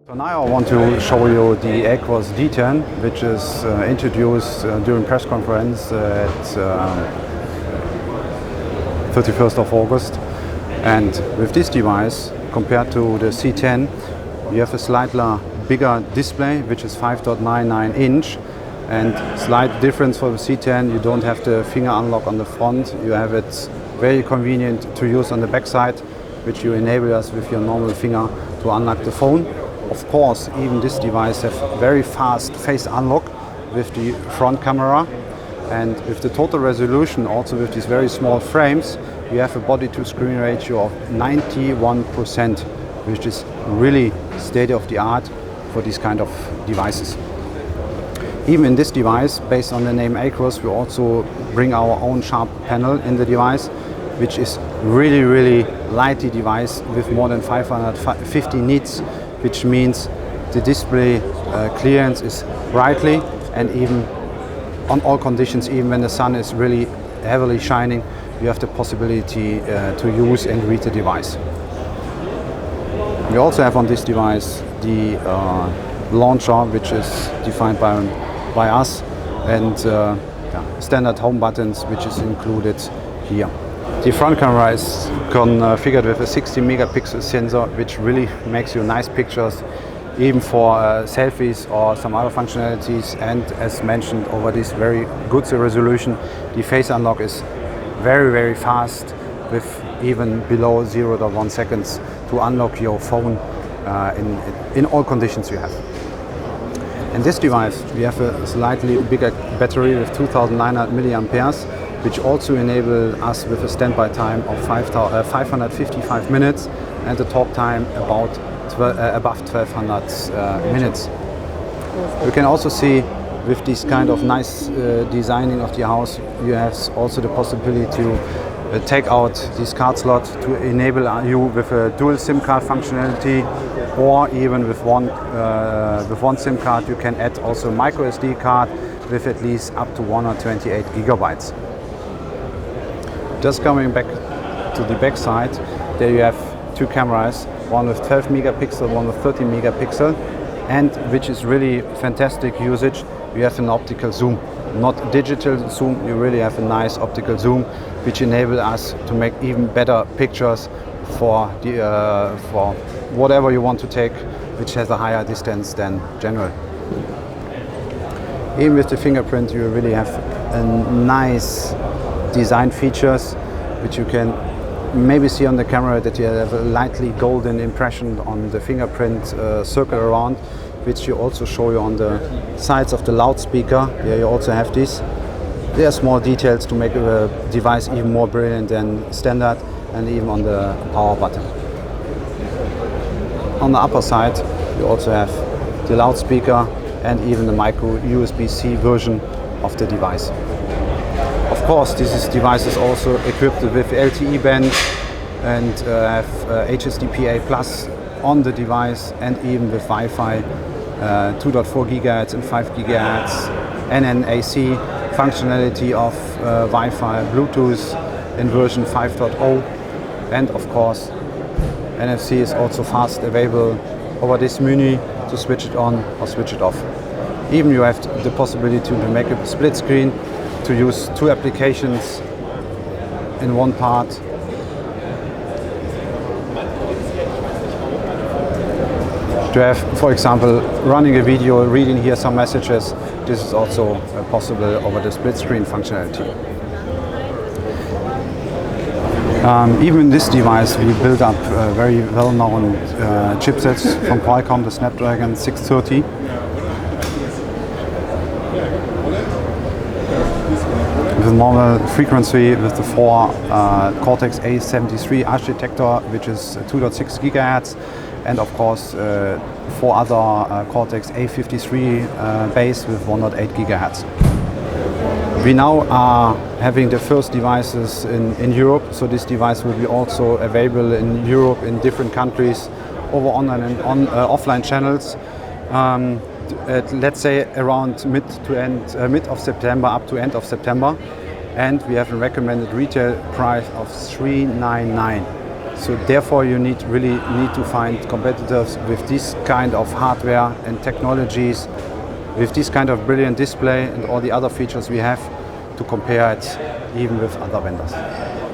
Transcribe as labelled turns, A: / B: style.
A: So now I want to show you the Aquos D10, which is introduced during press conference at 31st of August. And with this device, compared to the C10, you have a slightly bigger display, which is 5.99 inch. And slight difference for the C10, you don't have the finger unlock on the front. You have it very convenient to use on the back side, which you enable us with your normal finger to unlock the phone. Of course, even this device has very fast face unlock with the front camera, and with the total resolution, also with these very small frames, you have a body-to-screen ratio of 91%, which is really state-of-the-art for these kind of devices. Even in this device, based on the name Aquos, we also bring our own Sharp panel in the device, which is really lighty device with more than 550 nits, which means the display clearance is brightly, and even on all conditions, even when the sun is really heavily shining, you have the possibility to use and read the device. We also have on this device the launcher, which is defined by us, and standard home buttons, which is included here. The front camera is configured with a 60 megapixel sensor, which really makes you nice pictures, even for selfies or some other functionalities. And as mentioned, over this very good resolution, the face unlock is very fast, with even below 0.1 seconds to unlock your phone in all conditions you have. In this device, we have a slightly bigger battery with 2,900 milliamperes, which also enable us with a standby time of 555 minutes and a talk time about above 1,200 minutes. You can also see with this kind of nice designing of the house, you have also the possibility to take out this card slot to enable you with a dual SIM card functionality, or even with one SIM card you can add also a micro SD card with at least up to 128 gigabytes. Just coming back to the back side, there you have two cameras, one with 12 megapixel, one with 30 megapixel, and which is really fantastic usage, you have an optical zoom. Not digital zoom, you really have a nice optical zoom, which enable us to make even better pictures for whatever you want to take, which has a higher distance than general. Even with the fingerprint, you really have a nice design features, which you can maybe see on the camera, that you have a lightly golden impression on the fingerprint circle around, which you also show you on the sides of the loudspeaker. There you also have this. There are small details to make the device even more brilliant than standard, and even on the power button. On the upper side, you also have the loudspeaker and even the micro USB-C version of the device. Of course, this device is also equipped with LTE band and have HSDPA Plus on the device, and even with Wi-Fi 2.4 GHz and 5 GHz, NNAC functionality of Wi-Fi, Bluetooth in version 5.0, and of course NFC is also fast available over this menu to switch it on or switch it off. Even you have the possibility to make a split screen, to use two applications in one part. To have, for example, running a video, reading here some messages, this is also possible over the split screen functionality. Even in this device, we built up very well-known chipsets from Qualcomm, the Snapdragon 630. With normal frequency, with the 4 Cortex A73 architecture, which is 2.6 GHz, and of course 4 other Cortex A53 base with 1.8 GHz. We now are having the first devices in Europe, so this device will be also available in Europe in different countries over online and offline channels. Let's say around mid of September up to end of September, and we have a recommended retail price of $399. So therefore you really need to find competitors with this kind of hardware and technologies, with this kind of brilliant display and all the other features we have, to compare it even with other vendors.